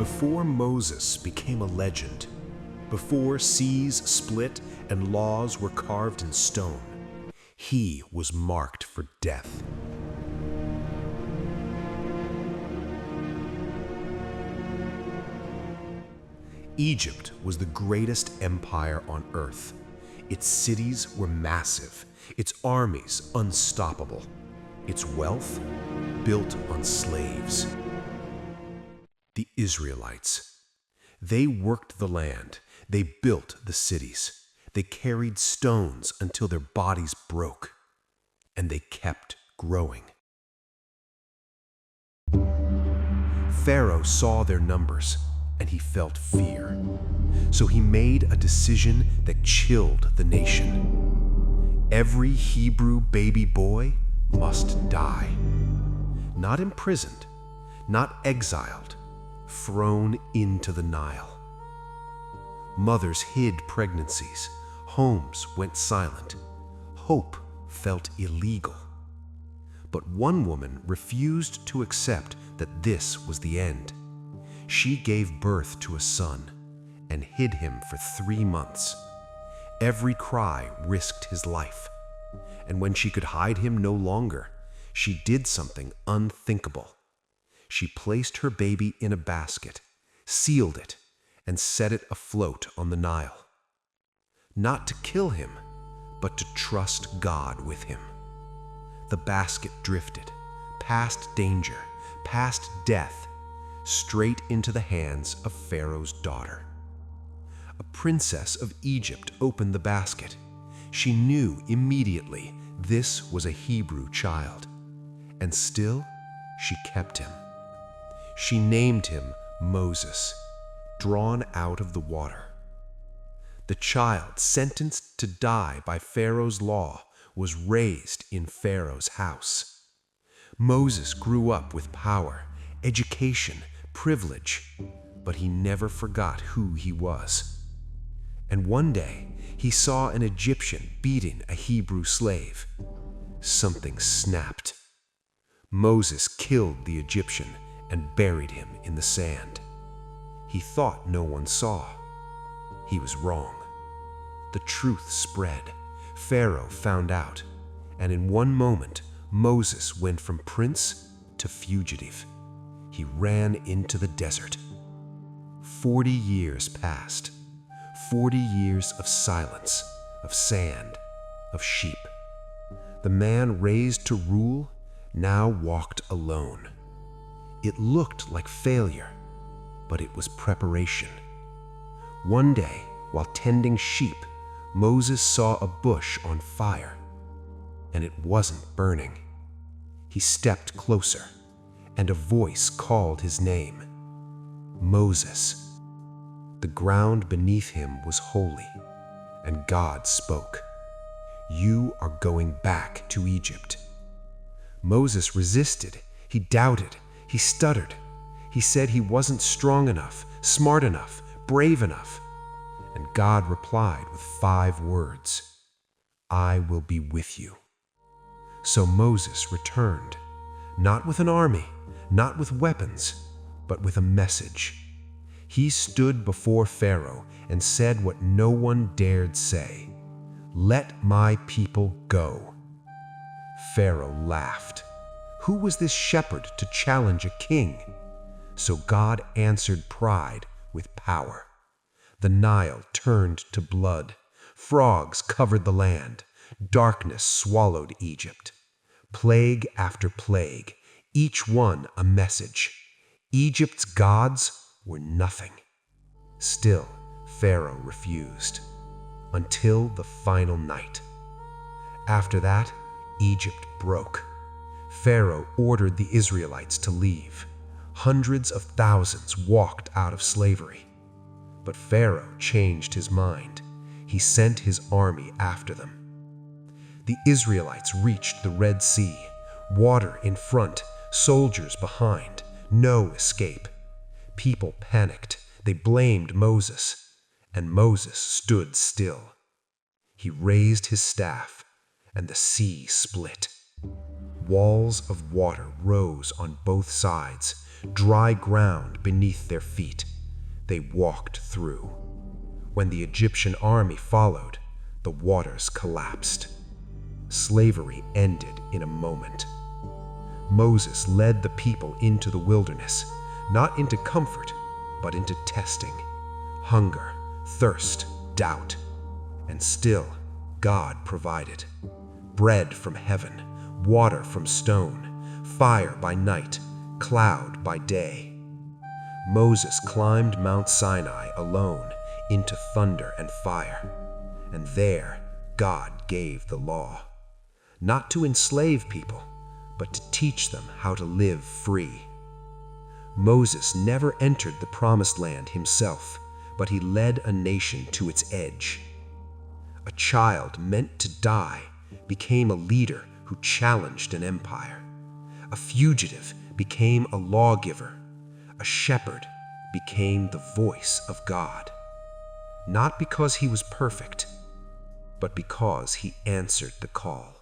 Before Moses became a legend, before seas split and laws were carved in stone, he was marked for death. Egypt was the greatest empire on earth. Its cities were massive, its armies unstoppable, its wealth built on slaves. The Israelites. They worked the land, they built the cities, they carried stones until their bodies broke, and they kept growing. Pharaoh saw their numbers, and he felt fear. So he made a decision that chilled the nation. Every Hebrew baby boy must die. Not imprisoned, not exiled, thrown into the Nile. Mothers hid pregnancies, homes went silent, hope felt illegal. But one woman refused to accept that this was the end. She gave birth to a son and hid him for 3 months. Every cry risked his life. And when she could hide him no longer, she did something unthinkable. She placed her baby in a basket, sealed it, and set it afloat on the Nile. Not to kill him, but to trust God with him. The basket drifted, past danger, past death, straight into the hands of Pharaoh's daughter. A princess of Egypt opened the basket. She knew immediately this was a Hebrew child, and still she kept him. She named him Moses, drawn out of the water. The child sentenced to die by Pharaoh's law was raised in Pharaoh's house. Moses grew up with power, education, privilege, but he never forgot who he was. And one day, he saw an Egyptian beating a Hebrew slave. Something snapped. Moses killed the Egyptian and buried him in the sand. He thought no one saw. He was wrong. The truth spread. Pharaoh found out, and in one moment, Moses went from prince to fugitive. He ran into the desert. 40 years passed. 40 years of silence, of sand, of sheep. The man raised to rule now walked alone. It looked like failure, but it was preparation. One day, while tending sheep, Moses saw a bush on fire, and it wasn't burning. He stepped closer, and a voice called his name, Moses. The ground beneath him was holy, and God spoke, "You are going back to Egypt." Moses resisted, he doubted, he stuttered. He said he wasn't strong enough, smart enough, brave enough. And God replied with 5 words, "I will be with you." So Moses returned, not with an army, not with weapons, but with a message. He stood before Pharaoh and said what no one dared say, "Let my people go." Pharaoh laughed. Who was this shepherd to challenge a king? So God answered pride with power. The Nile turned to blood. Frogs covered the land. Darkness swallowed Egypt. Plague after plague, each one a message. Egypt's gods were nothing. Still, Pharaoh refused, until the final night. After that, Egypt broke. Pharaoh ordered the Israelites to leave. Hundreds of thousands walked out of slavery. But Pharaoh changed his mind. He sent his army after them. The Israelites reached the Red Sea, water in front, soldiers behind, no escape. People panicked. They blamed Moses, and Moses stood still. He raised his staff, and the sea split. Walls of water rose on both sides. dry ground beneath their feet. They walked through. When the Egyptian army followed, the waters collapsed. Slavery ended in a moment. Moses led the people into the wilderness, not into comfort, but into testing, hunger, thirst, doubt. And still, God provided. Bread from heaven, water from stone, fire by night, cloud by day. Moses climbed Mount Sinai alone into thunder and fire, and there God gave the law, not to enslave people, but to teach them how to live free. Moses never entered the promised land himself, but he led a nation to its edge. A child meant to die became a leader who challenged an empire. A fugitive became a lawgiver. A shepherd became the voice of God. Not because he was perfect, but because he answered the call.